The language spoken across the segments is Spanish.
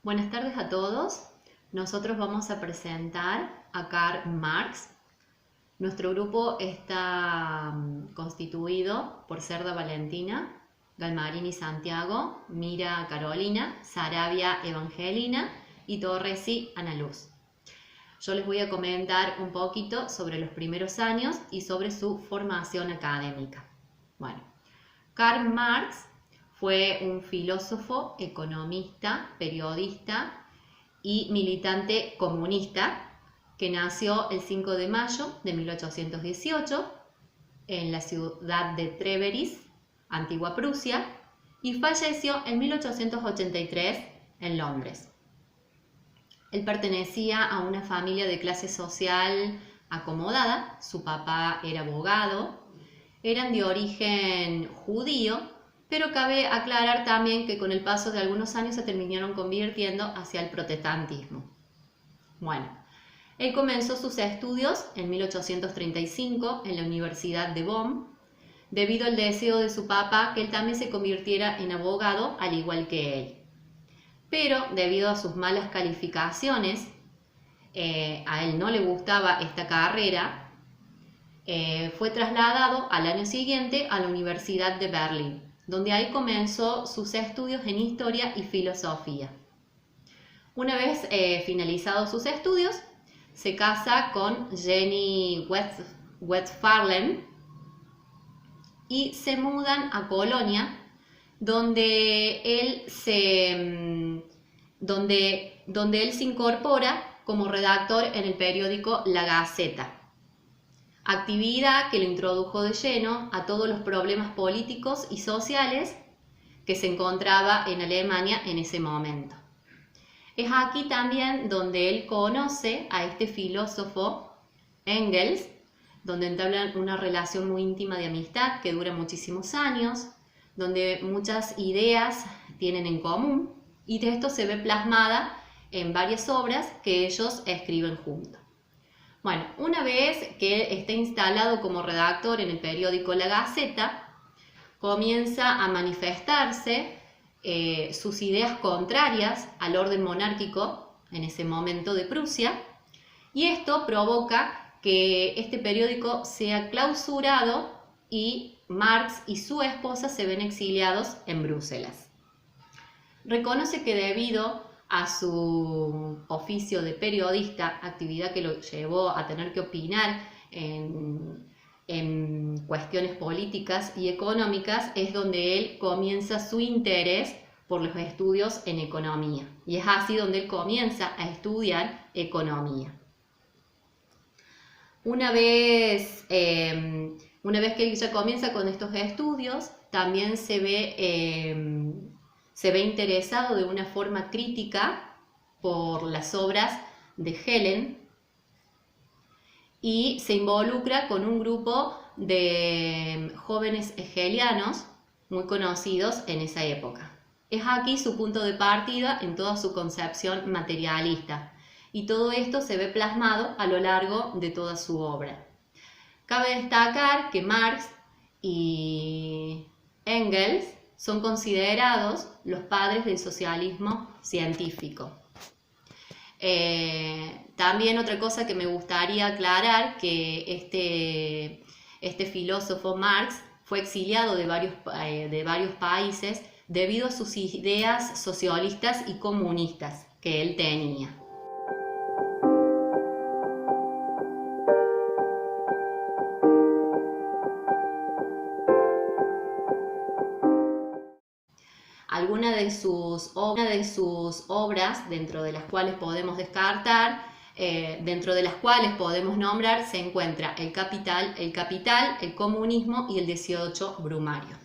Buenas tardes a todos. Nosotros vamos a presentar a Karl Marx. Nuestro grupo está constituido por Cerda Valentina, Galmarini Santiago, Mira Carolina, Sarabia Evangelina y Torresi Ana Luz. Yo les voy a comentar un poquito sobre los primeros años y sobre su formación académica. Bueno, Karl Marx fue un filósofo, economista, periodista y militante comunista que nació el 5 de mayo de 1818 en la ciudad de Treveris, antigua Prusia, y falleció en 1883 en Londres. Él pertenecía a una familia de clase social acomodada, su papá era abogado, eran de origen judío, pero cabe aclarar también que con el paso de algunos años se terminaron convirtiendo hacia el protestantismo. Bueno, él comenzó sus estudios en 1835 en la Universidad de Bonn, debido al deseo de su papá que él también se convirtiera en abogado al igual que él. Pero debido a sus malas calificaciones, a él no le gustaba esta carrera, fue trasladado al año siguiente a la Universidad de Berlín, donde ahí comenzó sus estudios en historia y filosofía. Una vez finalizados sus estudios, se casa con Jenny Westphalen y se mudan a Colonia, donde él se incorpora como redactor en el periódico La Gaceta, actividad que lo introdujo de lleno a todos los problemas políticos y sociales que se encontraba en Alemania en ese momento. Es aquí también donde él conoce a este filósofo Engels, donde entablan una relación muy íntima de amistad que dura muchísimos años, donde muchas ideas tienen en común, y de esto se ve plasmada en varias obras que ellos escriben juntos. Bueno, una vez que él está instalado como redactor en el periódico La Gaceta, comienza a manifestarse sus ideas contrarias al orden monárquico en ese momento de Prusia, y esto provoca que este periódico sea clausurado y Marx y su esposa se ven exiliados en Bruselas. Reconoce que debido a su oficio de periodista, actividad que lo llevó a tener que opinar en cuestiones políticas y económicas, es donde él comienza su interés por los estudios en economía, y es así donde él comienza a estudiar economía. Una vez que él ya comienza con estos estudios, también se ve interesado de una forma crítica por las obras de Helen y se involucra con un grupo de jóvenes hegelianos muy conocidos en esa época. Es aquí su punto de partida en toda su concepción materialista, y todo esto se ve plasmado a lo largo de toda su obra. Cabe destacar que Marx y Engels son considerados los padres del socialismo científico. También otra cosa que me gustaría aclarar, que este filósofo Marx fue exiliado de varios países debido a sus ideas socialistas y comunistas que él tenía. Algunas de sus obras, dentro de las cuales podemos nombrar, se encuentra El Capital, El Comunismo y el 18 Brumario.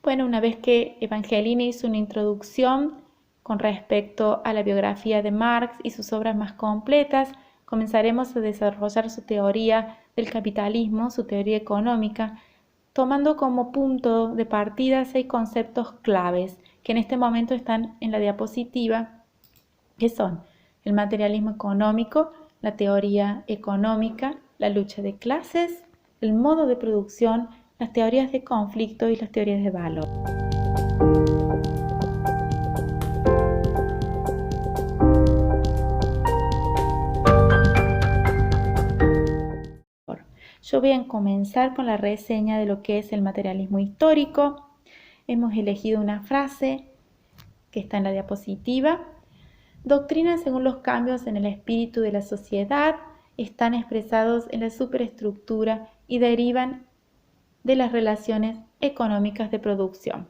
Bueno, una vez que Evangelina hizo una introducción con respecto a la biografía de Marx y sus obras más completas, comenzaremos a desarrollar su teoría del capitalismo, su teoría económica, tomando como punto de partida 6 conceptos claves que en este momento están en la diapositiva, que son el materialismo económico, la teoría económica, la lucha de clases, el modo de producción, las teorías de conflicto y las teorías de valor. Yo voy a comenzar con la reseña de lo que es el materialismo histórico. Hemos elegido una frase que está en la diapositiva. Doctrinas según los cambios en el espíritu de la sociedad están expresados en la superestructura y derivan de las relaciones económicas de producción.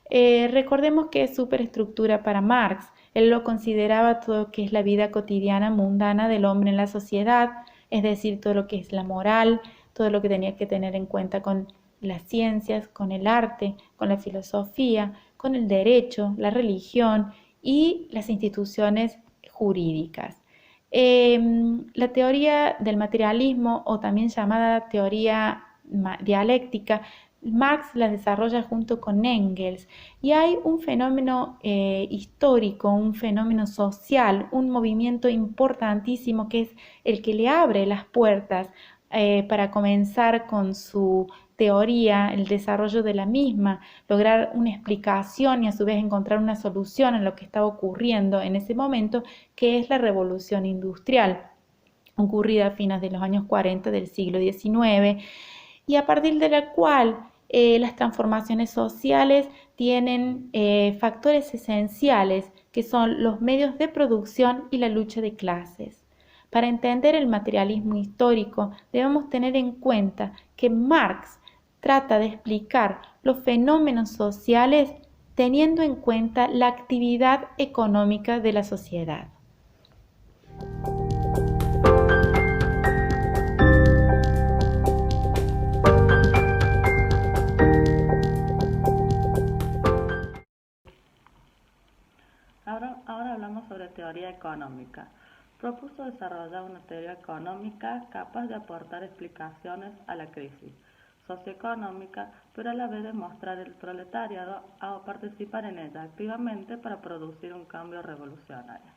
Recordemos que es superestructura para Marx. Él lo consideraba todo lo que es la vida cotidiana, mundana del hombre en la sociedad, es decir, todo lo que es la moral, todo lo que tenía que tener en cuenta con las ciencias, con el arte, con la filosofía, con el derecho, la religión y las instituciones jurídicas. La teoría del materialismo, o también llamada teoría dialéctica, Marx la desarrolla junto con Engels, y hay un fenómeno histórico, un fenómeno social, un movimiento importantísimo que es el que le abre las puertas para comenzar con su teoría, el desarrollo de la misma, lograr una explicación y a su vez encontrar una solución a lo que estaba ocurriendo en ese momento, que es la revolución industrial, ocurrida a fines de los años 40 del siglo XIX, y a partir de la cual las transformaciones sociales tienen factores esenciales que son los medios de producción y la lucha de clases. Para entender el materialismo histórico debemos tener en cuenta que Marx trata de explicar los fenómenos sociales teniendo en cuenta la actividad económica de la sociedad. Ahora hablamos sobre teoría económica. Propuso desarrollar una teoría económica capaz de aportar explicaciones a la crisis socioeconómica, pero a la vez demostrar el proletariado a participar en ella activamente para producir un cambio revolucionario.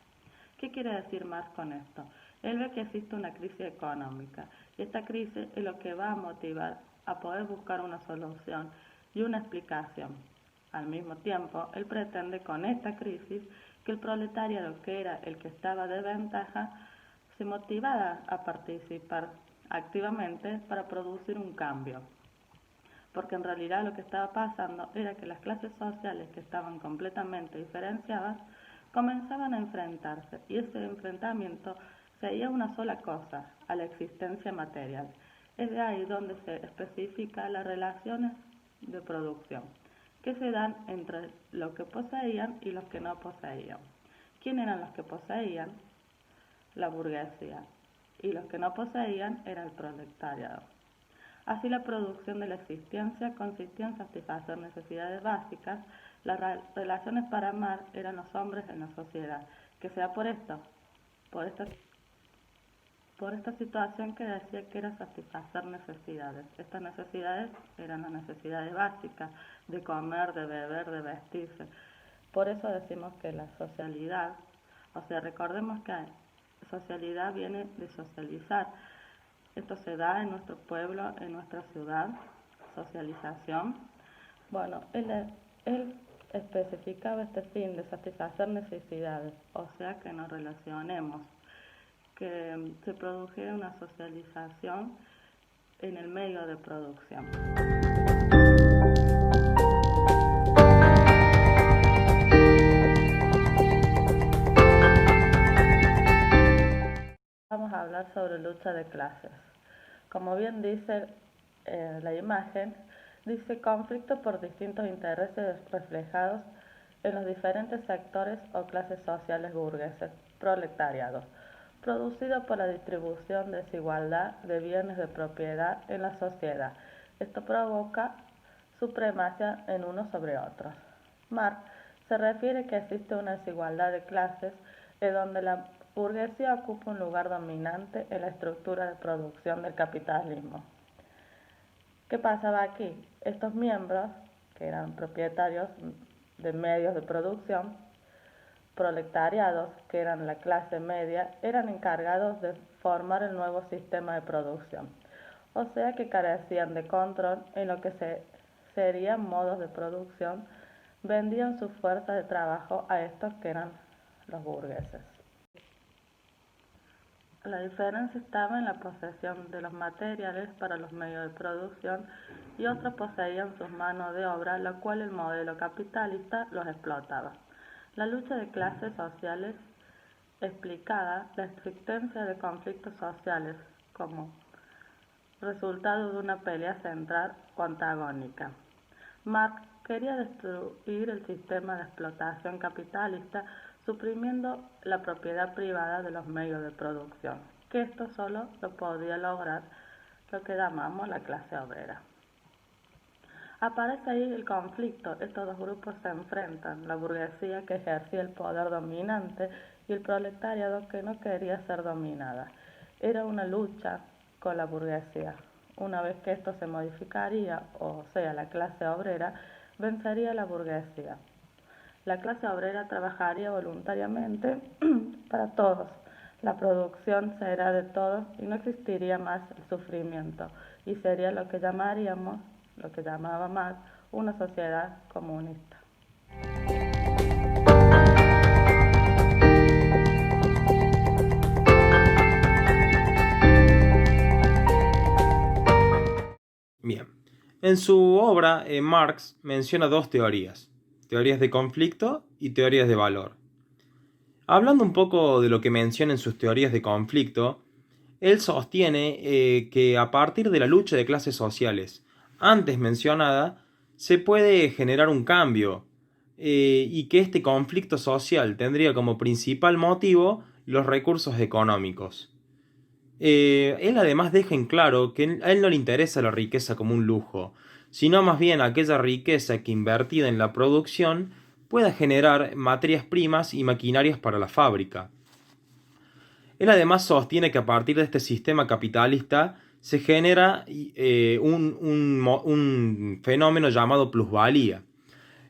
¿Qué quiere decir Marx con esto? Él ve que existe una crisis económica y esta crisis es lo que va a motivar a poder buscar una solución y una explicación. Al mismo tiempo, él pretende con esta crisis que el proletariado, que era el que estaba de ventaja, se motivara a participar activamente para producir un cambio. Porque en realidad lo que estaba pasando era que las clases sociales, que estaban completamente diferenciadas, comenzaban a enfrentarse, y ese enfrentamiento sería una sola cosa, a la existencia material. Es de ahí donde se especifica las relaciones de producción, que se dan entre los que poseían y los que no poseían. ¿Quién eran los que poseían? La burguesía, y los que no poseían era el proletariado. Así, la producción de la existencia consistía en satisfacer necesidades básicas. Las relaciones para Marx eran los hombres en la sociedad, que sea por esta situación que decía que era satisfacer necesidades. Estas necesidades eran las necesidades básicas de comer, de beber, de vestirse. Por eso decimos que la socialidad, recordemos que socialidad viene de socializar. Esto se da en nuestro pueblo, en nuestra ciudad, socialización. Bueno, él especificaba este fin de satisfacer necesidades, o sea que nos relacionemos, que se produjera una socialización en el medio de producción. Vamos a hablar sobre lucha de clases. Como bien dice la imagen, dice conflicto por distintos intereses reflejados en los diferentes sectores o clases sociales burgueses, proletariados, producido por la distribución desigualdad de bienes de propiedad en la sociedad. Esto provoca supremacia en unos sobre otros. Marx se refiere que existe una desigualdad de clases en donde la burguesía ocupa un lugar dominante en la estructura de producción del capitalismo. ¿Qué pasaba aquí? Estos miembros, que eran propietarios de medios de producción, proletariados, que eran la clase media, eran encargados de formar el nuevo sistema de producción, o sea que carecían de control en lo que serían modos de producción, vendían sus fuerzas de trabajo a estos que eran los burgueses. La diferencia estaba en la posesión de los materiales para los medios de producción y otros poseían sus manos de obra, la cual el modelo capitalista los explotaba. La lucha de clases sociales explicada la existencia de conflictos sociales como resultado de una pelea central o antagónica. Marx quería destruir el sistema de explotación capitalista suprimiendo la propiedad privada de los medios de producción, que esto solo lo podía lograr lo que llamamos la clase obrera. Aparece ahí el conflicto, estos dos grupos se enfrentan, la burguesía que ejercía el poder dominante y el proletariado que no quería ser dominada. Era una lucha con la burguesía. Una vez que esto se modificaría, o sea, la clase obrera, vencería a la burguesía. La clase obrera trabajaría voluntariamente para todos. La producción será de todos y no existiría más el sufrimiento y sería lo que llamaba Marx, una sociedad comunista. Bien, en su obra Marx menciona dos teorías de conflicto y teorías de valor. Hablando un poco de lo que menciona en sus teorías de conflicto, él sostiene que a partir de la lucha de clases sociales antes mencionada, se puede generar un cambio y que este conflicto social tendría como principal motivo los recursos económicos. Él además deja en claro que a él no le interesa la riqueza como un lujo, sino más bien aquella riqueza que invertida en la producción pueda generar materias primas y maquinarias para la fábrica. Él además sostiene que a partir de este sistema capitalista se genera un fenómeno llamado plusvalía,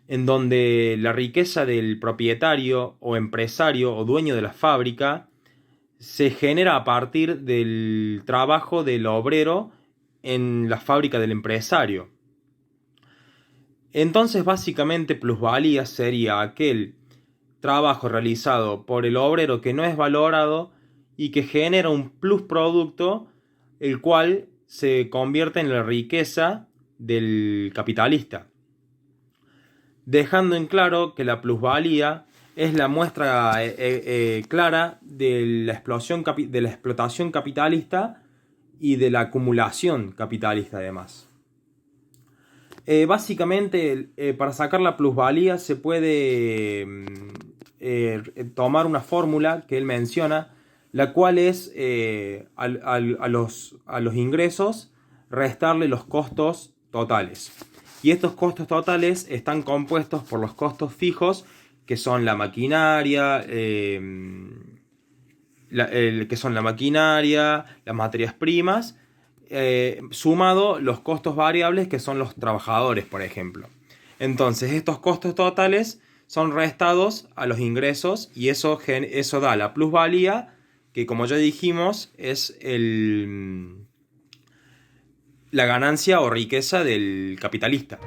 en donde la riqueza del propietario o empresario o dueño de la fábrica se genera a partir del trabajo del obrero en la fábrica del empresario. Entonces, básicamente, plusvalía sería aquel trabajo realizado por el obrero que no es valorado y que genera un plus producto, el cual se convierte en la riqueza del capitalista. Dejando en claro que la plusvalía es la muestra clara de la explotación capitalista y de la acumulación capitalista además. Básicamente, para sacar la plusvalía se puede tomar una fórmula que él menciona, la cual es a los ingresos restarle los costos totales. Y estos costos totales están compuestos por los costos fijos, que son la maquinaria, las materias primas, sumado los costos variables, que son los trabajadores, por ejemplo. Entonces, estos costos totales son restados a los ingresos y eso da la plusvalía, que como ya dijimos es la ganancia o riqueza del capitalista.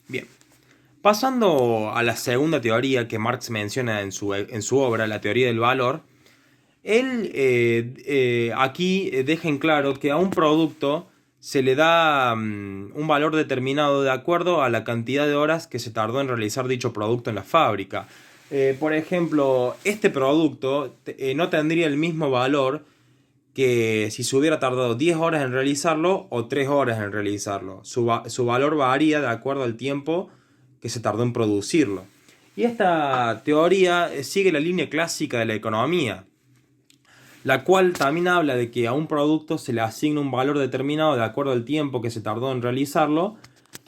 Bien, pasando a la segunda teoría que Marx menciona en su obra, la teoría del valor, él aquí deja en claro que a un producto se le da un valor determinado de acuerdo a la cantidad de horas que se tardó en realizar dicho producto en la fábrica. Por ejemplo, este producto no tendría el mismo valor que si se hubiera tardado 10 horas en realizarlo o 3 horas en realizarlo. Su valor varía de acuerdo al tiempo que se tardó en producirlo. Y esta teoría sigue la línea clásica de la economía, la cual también habla de que a un producto se le asigna un valor determinado de acuerdo al tiempo que se tardó en realizarlo,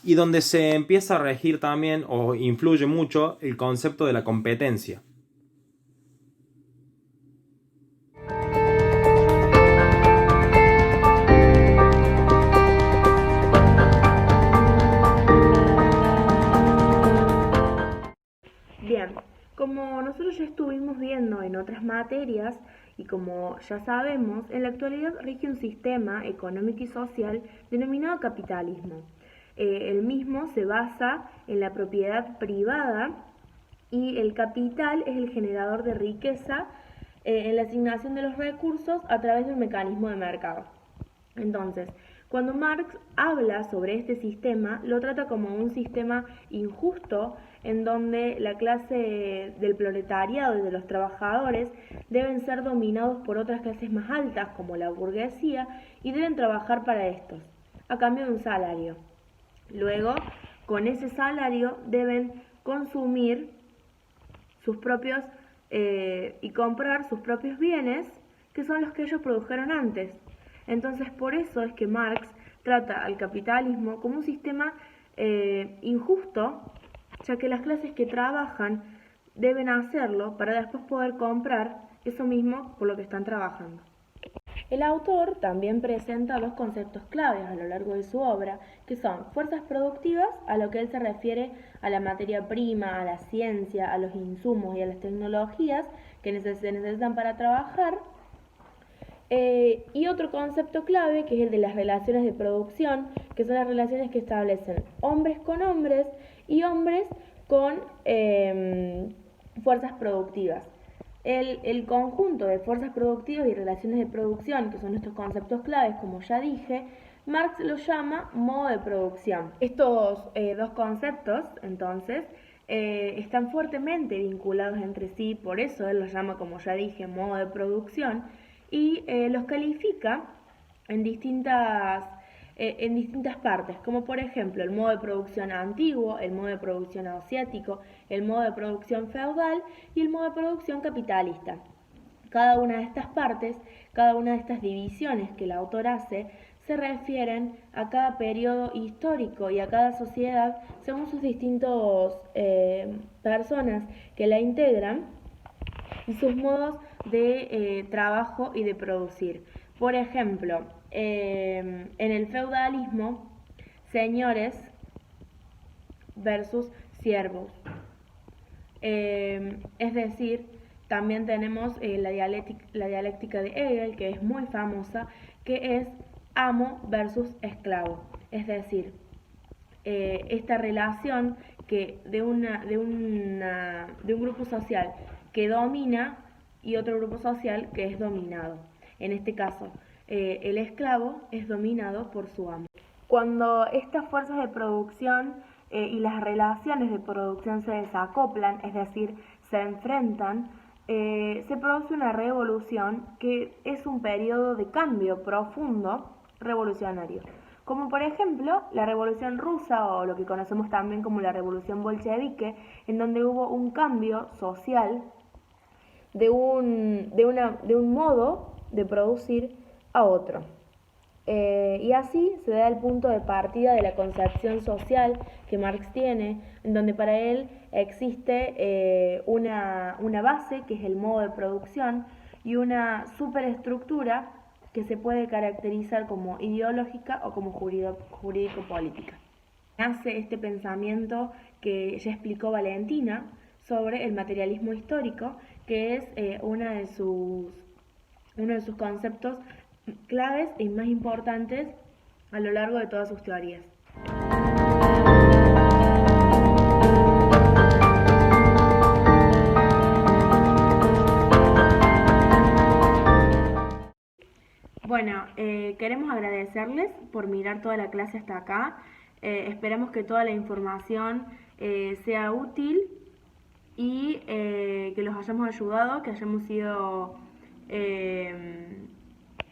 y donde se empieza a regir también o influye mucho el concepto de la competencia. materias y como ya sabemos, en la actualidad rige un sistema económico y social denominado capitalismo. El mismo se basa en la propiedad privada y el capital es el generador de riqueza en la asignación de los recursos a través de un mecanismo de mercado. Entonces, cuando Marx habla sobre este sistema, lo trata como un sistema injusto en donde la clase del proletariado y de los trabajadores deben ser dominados por otras clases más altas como la burguesía y deben trabajar para estos, a cambio de un salario. Luego, con ese salario deben consumir sus propios y comprar sus propios bienes, que son los que ellos produjeron antes. Entonces, por eso es que Marx trata al capitalismo como un sistema injusto, ya que las clases que trabajan deben hacerlo para después poder comprar eso mismo por lo que están trabajando. El autor también presenta dos conceptos claves a lo largo de su obra, que son fuerzas productivas, a lo que él se refiere a la materia prima, a la ciencia, a los insumos y a las tecnologías que se necesitan para trabajar, y otro concepto clave que es el de las relaciones de producción, que son las relaciones que establecen hombres con hombres y hombres con fuerzas productivas. El conjunto de fuerzas productivas y relaciones de producción, que son estos conceptos claves, como ya dije, Marx los llama modo de producción. Estos dos conceptos, entonces, están fuertemente vinculados entre sí, por eso él los llama, como ya dije, modo de producción, y los califica en distintas partes, como por ejemplo el modo de producción antiguo, el modo de producción asiático, el modo de producción feudal y el modo de producción capitalista. Cada una de estas partes, cada una de estas divisiones que el autor hace, se refieren a cada periodo histórico y a cada sociedad según sus distintos personas que la integran y sus modos de trabajo y de producir. Por ejemplo, en el feudalismo, señores versus siervos. Es decir, también tenemos la dialéctica de Hegel, que es muy famosa, que es amo versus esclavo. Es decir, esta relación que de un grupo social que domina y otro grupo social que es dominado. En este caso, el esclavo es dominado por su amo. Cuando estas fuerzas de producción y las relaciones de producción se desacoplan, es decir, se enfrentan, se produce una revolución que es un periodo de cambio profundo revolucionario. Como por ejemplo la Revolución Rusa o lo que conocemos también como la Revolución Bolchevique, en donde hubo un cambio social de un modo de producir a otro. Y así se da el punto de partida de la concepción social que Marx tiene, en donde para él existe una base, que es el modo de producción, y una superestructura que se puede caracterizar como ideológica o como jurídico-política. Nace este pensamiento que ya explicó Valentina sobre el materialismo histórico, que es uno de sus conceptos claves y más importantes a lo largo de todas sus teorías. Bueno, queremos agradecerles por mirar toda la clase hasta acá. Esperamos que toda la información sea útil y que los hayamos ayudado, que hayamos sido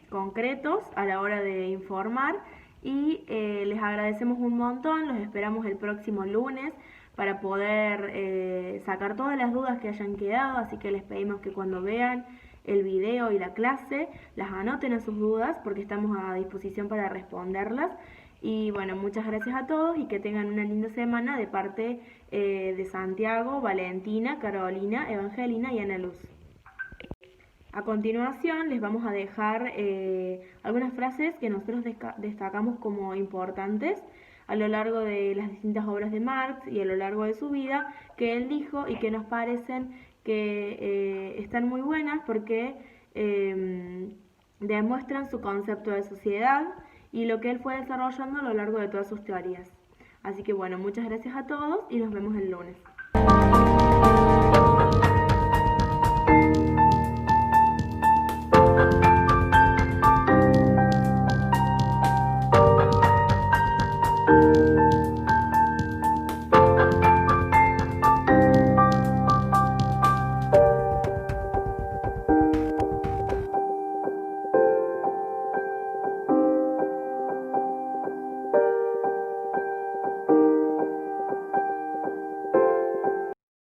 concretos a la hora de informar y les agradecemos un montón. Los esperamos el próximo lunes para poder sacar todas las dudas que hayan quedado, así que les pedimos que cuando vean el video y la clase las anoten a sus dudas porque estamos a disposición para responderlas. Y bueno, muchas gracias a todos y que tengan una linda semana de parte de Santiago, Valentina, Carolina, Evangelina y Ana Luz. A continuación les vamos a dejar algunas frases que nosotros destacamos como importantes a lo largo de las distintas obras de Marx y a lo largo de su vida, que él dijo y que nos parecen que están muy buenas porque demuestran su concepto de sociedad y lo que él fue desarrollando a lo largo de todas sus teorías. Así que bueno, muchas gracias a todos y nos vemos el lunes.